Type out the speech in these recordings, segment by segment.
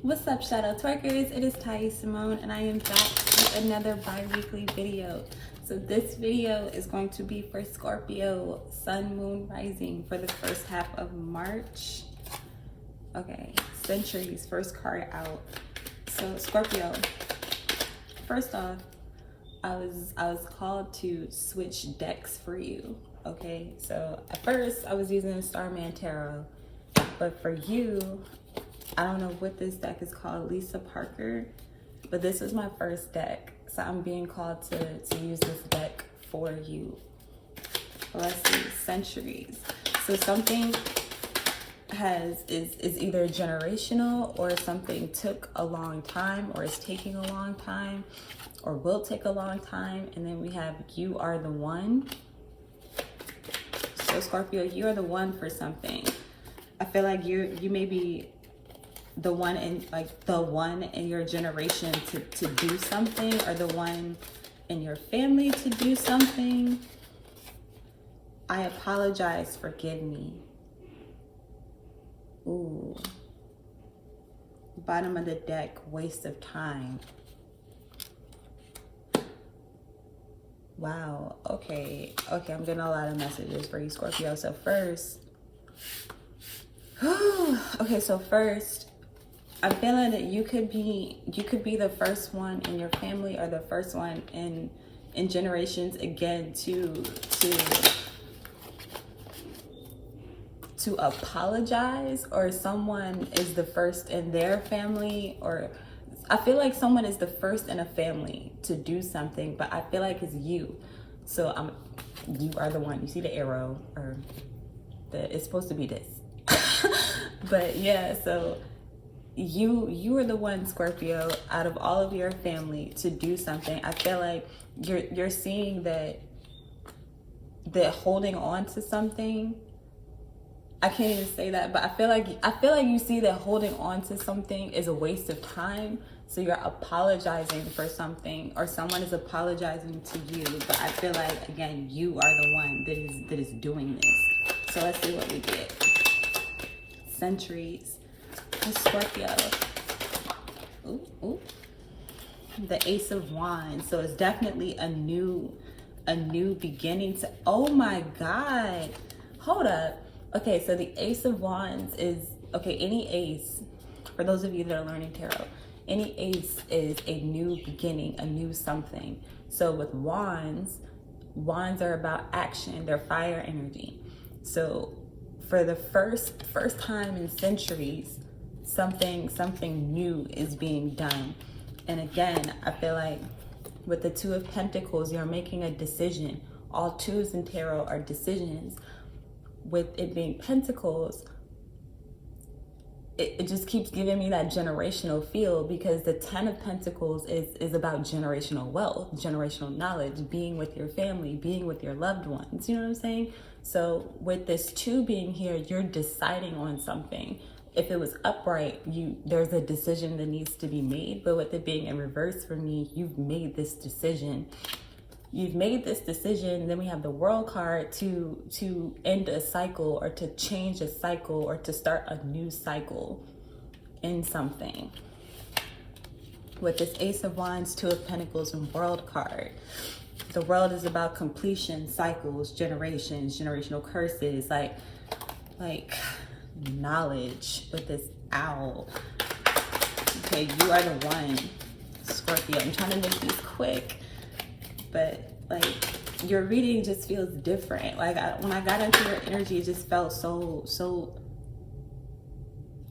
What's up, Shadow Twerkers? It is Simone, and I am back with another bi-weekly video. So this video is going to be for Scorpio, Sun, Moon, Rising for the first half of March. Okay, Centuries, first card out. So Scorpio, first off, I was called to switch decks for you. Okay, so at first I was using Starman Tarot, but for you, I don't know what this deck is called, Lisa Parker, but this is my first deck. So I'm being called to use this deck for you. Let's see, Centuries. So something is either generational, or something took a long time, or is taking a long time, or will take a long time. And then we have You Are the One. So Scorpio, you are the one for something. I feel like you may be the one in your generation to do something, or the one in your family to do something. I apologize, forgive me. Ooh. Bottom of the deck, waste of time. Wow, okay, I'm getting a lot of messages for you, Scorpio. So first, okay, so first, I'm feeling that you could be the first one in your family, or the first one in generations again to apologize, or someone is the first in their family, or I feel like someone is the first in a family to do something, but I feel like it's you. So you are the one. You see the arrow, or it's supposed to be this. But yeah, so you are the one, Scorpio, out of all of your family to do something. I feel like you're seeing that holding on to something, I can't even say that, but I feel like you see that holding on to something is a waste of time. So you're apologizing for something, or someone is apologizing to you. But I feel like, again, you are the one that is doing this. So let's see what we get. Centuries. Scorpio. Ooh. The Ace of Wands. So it's definitely a new beginning to, oh my God. Hold up. Okay, so the Ace of Wands is, okay, any ace, for those of you that are learning tarot, any ace is a new beginning, a new something. So with wands are about action, they're fire energy. So for the first time in centuries, something new is being done. And again, I feel like with the Two of Pentacles, you're making a decision. All twos in tarot are decisions. With it being Pentacles, it just keeps giving me that generational feel, because the Ten of Pentacles is about generational wealth, generational knowledge, being with your family, being with your loved ones. You know what I'm saying? So with this two being here, you're deciding on something. If it was upright, there's a decision that needs to be made. But with it being in reverse, for me, you've made this decision. Then we have the World card to end a cycle, or to change a cycle, or to start a new cycle in something. With this Ace of Wands, Two of Pentacles, and World card, the World is about completion, cycles, generations, generational curses, like knowledge. With this Owl. Okay, you are the one, Scorpio. I'm trying to make these quick, but like your reading just feels different. Like when I got into your energy, it just felt so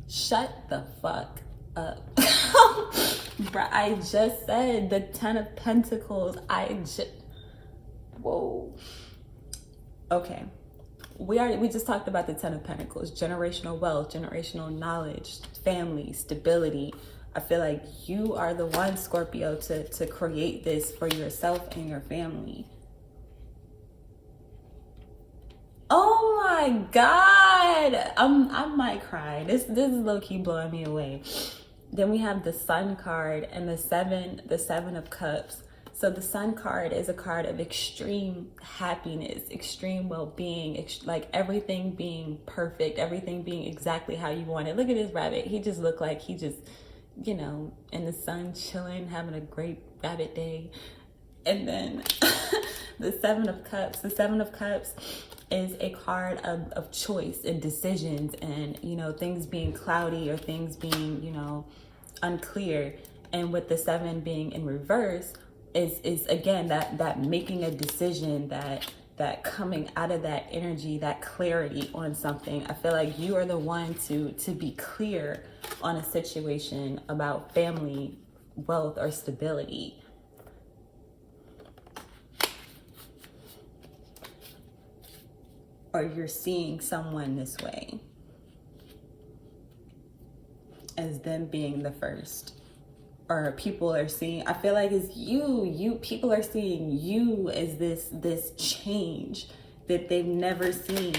shut the fuck up. Bruh, I just said the Ten of Pentacles. Whoa. Okay. We just talked about the Ten of Pentacles, generational wealth, generational knowledge, family, stability. I feel like you are the one, Scorpio, to create this for yourself and your family. Oh my God. I might cry. This is low-key blowing me away. Then we have the Sun card and the Seven of Cups. So the Sun card is a card of extreme happiness, extreme well-being, like everything being perfect, everything being exactly how you want it. Look at this rabbit. He just looked like he you know, in the sun, chilling, having a great rabbit day. And then the Seven of Cups. The Seven of Cups is a card of choice and decisions, and, you know, things being cloudy or things being, you know, unclear. And with the seven being in reverse is again that making a decision, that coming out of that energy, that clarity on something. I feel like you are the one to be clear on a situation about family, wealth, or stability. Or you're seeing someone this way as them being the first. Or people are seeing, I feel like it's people are seeing you as this change that they've never seen.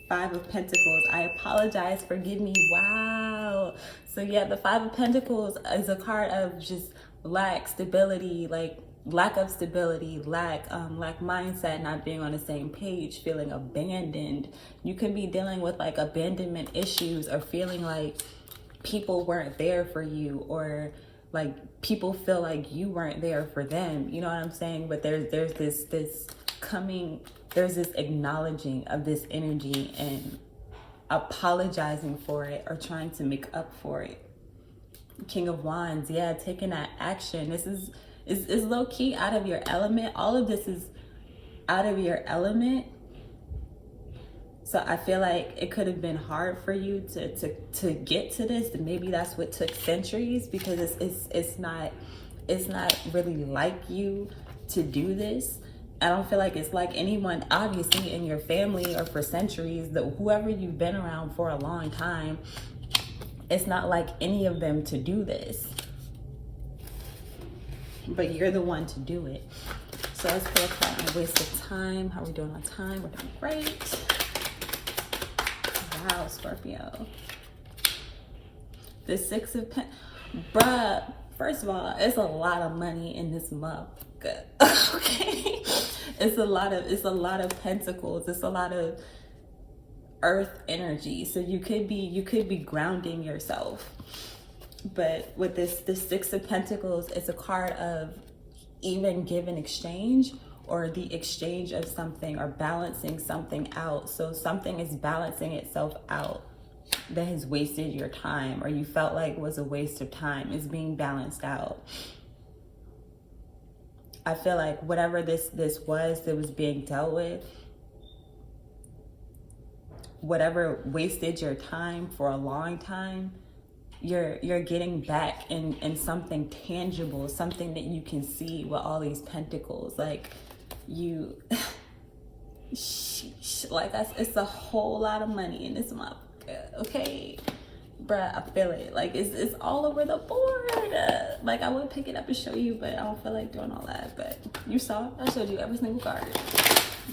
Five of Pentacles. I apologize, forgive me. Wow. So yeah, the Five of Pentacles is a card of just lack, stability, like lack of stability, lack mindset, not being on the same page, feeling abandoned. You can be dealing with like abandonment issues, or feeling like people weren't there for you, or like people feel like you weren't there for them. You know what I'm saying? But there's this coming, there's this acknowledging of this energy and apologizing for it, or trying to make up for it. King of Wands. Yeah, taking that action. This is low-key out of your element. All of this is out of your element. So I feel like it could have been hard for you to get to this. And maybe that's what took centuries, because it's not really like you to do this. I don't feel like it's like anyone, obviously, in your family or for centuries, that whoever you've been around for a long time, it's not like any of them to do this. But you're the one to do it. So let's put a card on waste of time. How are we doing on time? We're doing great. Wow, Scorpio. The Six of Pentacles. Bruh, first of all, it's a lot of money in this month. Good. Okay. It's a lot of pentacles. It's a lot of earth energy. So you could be grounding yourself. But with this Six of Pentacles, it's a card of even give and exchange, or the exchange of something, or balancing something out. So something is balancing itself out that has wasted your time, or you felt like was a waste of time, is being balanced out. I feel like whatever this was that was being dealt with, whatever wasted your time for a long time, you're getting back in something tangible, something that you can see with all these pentacles. Like you, like it's a whole lot of money in this month. Okay, bruh, I feel it. Like it's all over the board. Like I would pick it up and show you, but I don't feel like doing all that. But you saw, I showed you every single card.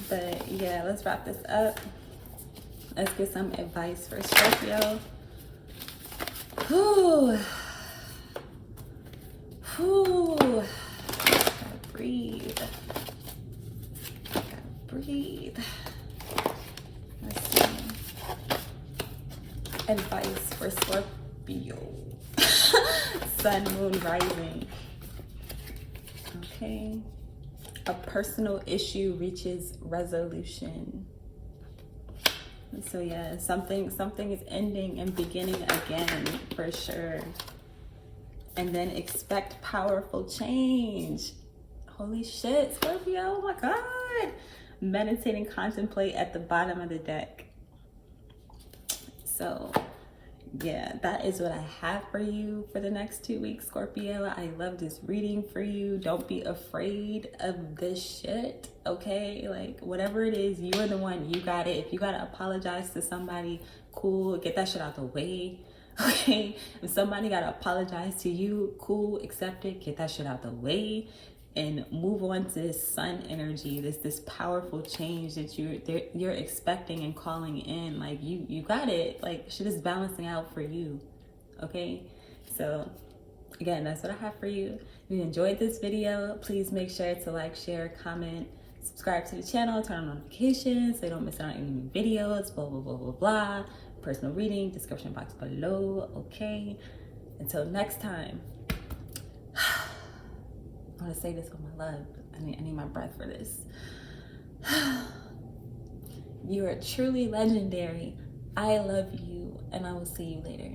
But yeah, let's wrap this up. Let's get some advice for Scorpio. Whew. Whew. Gotta breathe. Gotta breathe. Let's see. Advice for Scorpio. Sun, moon, rising. Okay. A personal issue reaches resolution. So yeah, something is ending and beginning again, for sure. And then expect powerful change. Holy shit, Scorpio, oh my God. Meditating, contemplate at the bottom of the deck. So yeah, that is what I have for you for the next 2 weeks, Scorpio. I love this reading for you. Don't be afraid of this shit, okay? Like, whatever it is, you are the one. You got it. If you gotta apologize to somebody, cool. Get that shit out the way, okay? If somebody gotta apologize to you, cool. Accept it. Get that shit out the way. And move on to this sun energy, this powerful change that you're expecting and calling in. Like you got it. Like shit is balancing out for you. Okay, so again, that's what I have for you. If you enjoyed this video, please make sure to like, share, comment, subscribe to the channel, turn on notifications so you don't miss out on any new videos. Blah blah blah blah blah. personal reading, description box below, okay? Until next time, I want to say this with my love. I need my breath for this. You are truly legendary. I love you, and I will see you later.